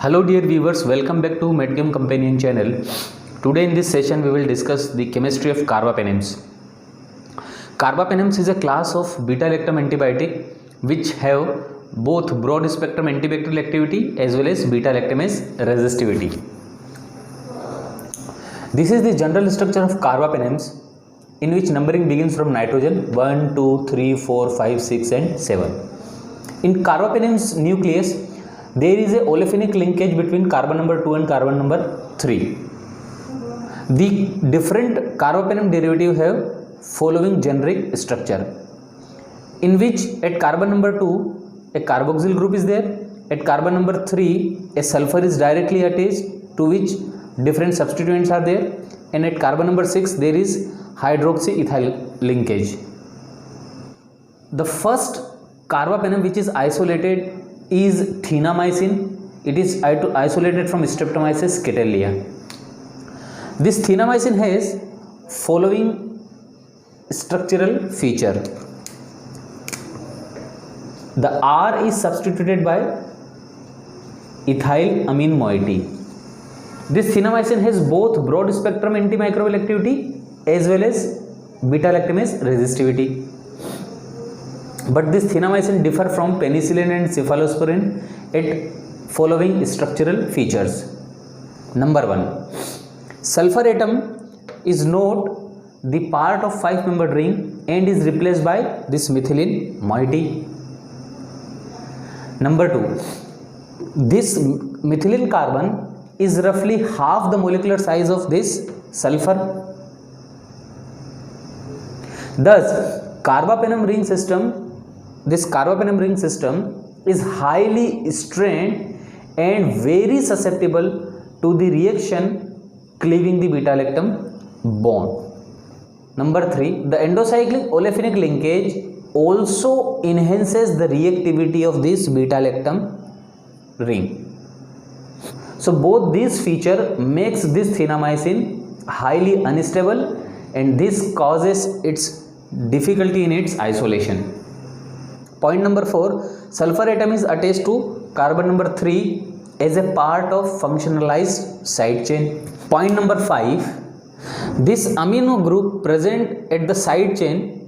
Hello dear viewers, welcome back to MedChem Companion channel. Today in this session we will discuss the chemistry of carbapenems. Carbapenems is a class of beta-lactam antibiotic which have both broad spectrum antibacterial activity as well as beta-lactamase resistivity. This is the general structure of carbapenems, in which numbering begins from nitrogen 1, 2, 3, 4, 5, 6 and 7. In carbapenems nucleus, there is a olefinic linkage between carbon number 2 and carbon number 3. The different carbapenem derivative have following generic structure, in which at carbon number 2 a carboxyl group is there, at carbon number 3 a sulfur is directly attached to which different substituents are there, and at carbon number 6 there is hydroxyethyl linkage. The first carbapenem which is isolated is thinamycin. It is isolated from Streptomyces cattleya. This thinamycin has following structural feature. The R is substituted by ethylamine moiety. This thinamycin has both broad spectrum antimicrobial activity as well as beta-lactamase resistivity. But this thinamycin differ from penicillin and cephalosporin at following structural features. Number 1, sulfur atom is not the part of 5-membered ring and is replaced by this methylene moiety. Number 2, this methylene carbon is roughly half the molecular size of this sulfur. Thus, this carbapenem ring system is highly strained and very susceptible to the reaction cleaving the beta-lactam bond. Number 3, the endocyclic olefinic linkage also enhances the reactivity of this beta-lactam ring. So both these feature makes this thinamycin highly unstable, and this causes its difficulty in its isolation. Point number 4, sulfur atom is attached to carbon number 3 as a part of functionalized side chain. Point number 5, this amino group present at the side chain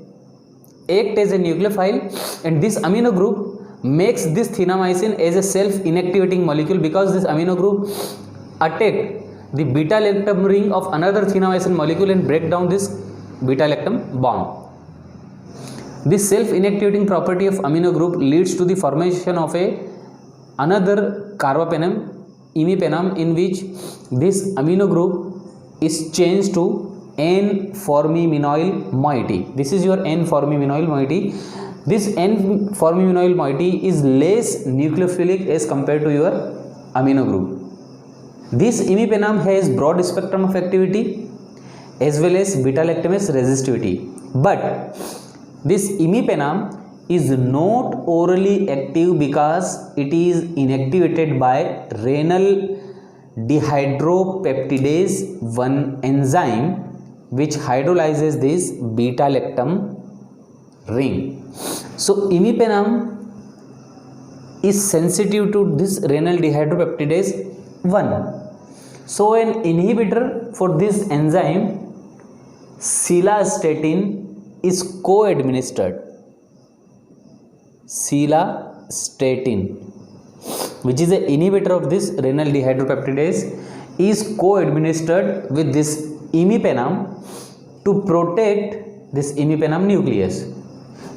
act as a nucleophile, and this amino group makes this thinamycin as a self-inactivating molecule, because this amino group attack the beta-lactam ring of another thinamycin molecule and break down this beta-lactam bond. This self-inactivating property of amino group leads to the formation of another carbapenem, imipenem, in which this amino group is changed to N-formiminoyl moiety. This is your N-formiminoyl moiety. This N-formiminoyl moiety is less nucleophilic as compared to your amino group. This imipenem has broad spectrum of activity as well as beta-lactamase resistivity, but this imipenem is not orally active because it is inactivated by renal dehydropeptidase 1 enzyme, which hydrolyzes this beta-lactam ring. So imipenem is sensitive to this renal dehydropeptidase 1. So an inhibitor for this enzyme, cilastatin, is co-administered. Cilastatin, which is an inhibitor of this renal dehydropeptidase, is co-administered with this imipenem to protect this imipenem nucleus.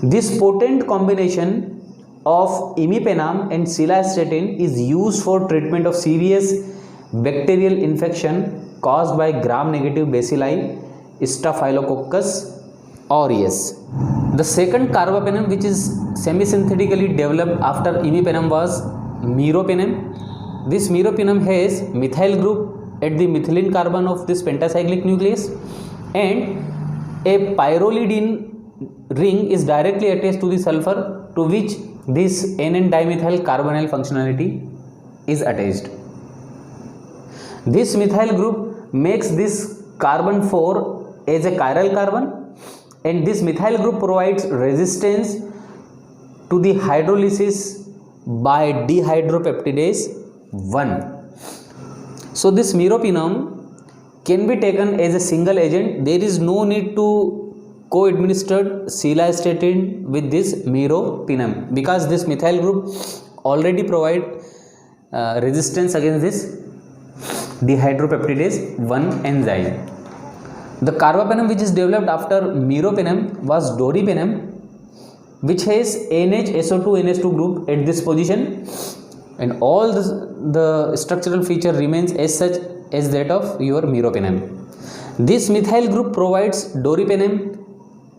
This potent combination of imipenem and cilastatin is used for treatment of serious bacterial infection caused by gram-negative bacilli, Staphylococcus aureus. The second carbapenem which is semi-synthetically developed after imipenem was meropenem. This meropenem has methyl group at the methylene carbon of this pentacyclic nucleus, and a pyrrolidine ring is directly attached to the sulfur, to which this N-dimethyl carbonyl functionality is attached. This methyl group makes this carbon 4 as a chiral carbon, and this methyl group provides resistance to the hydrolysis by dehydropeptidase 1. So this meropenem can be taken as a single agent. There is no need to co-administered cilastatin with this meropenem because this methyl group already provide resistance against this dehydropeptidase 1 enzyme. The carbapenem which is developed after meropenem was doripenem, which has NHSO2 NH2 group at this position, and all the structural feature remains as such as that of your meropenem. This methyl group provides doripenem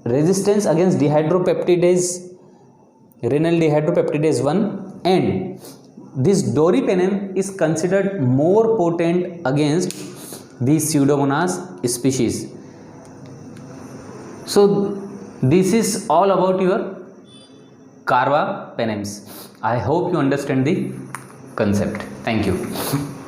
resistance against dehydropeptidase, renal dehydropeptidase 1, and this doripenem is considered more potent against these Pseudomonas species. So this is all about your carbapenems. I hope you understand the concept. Thank you.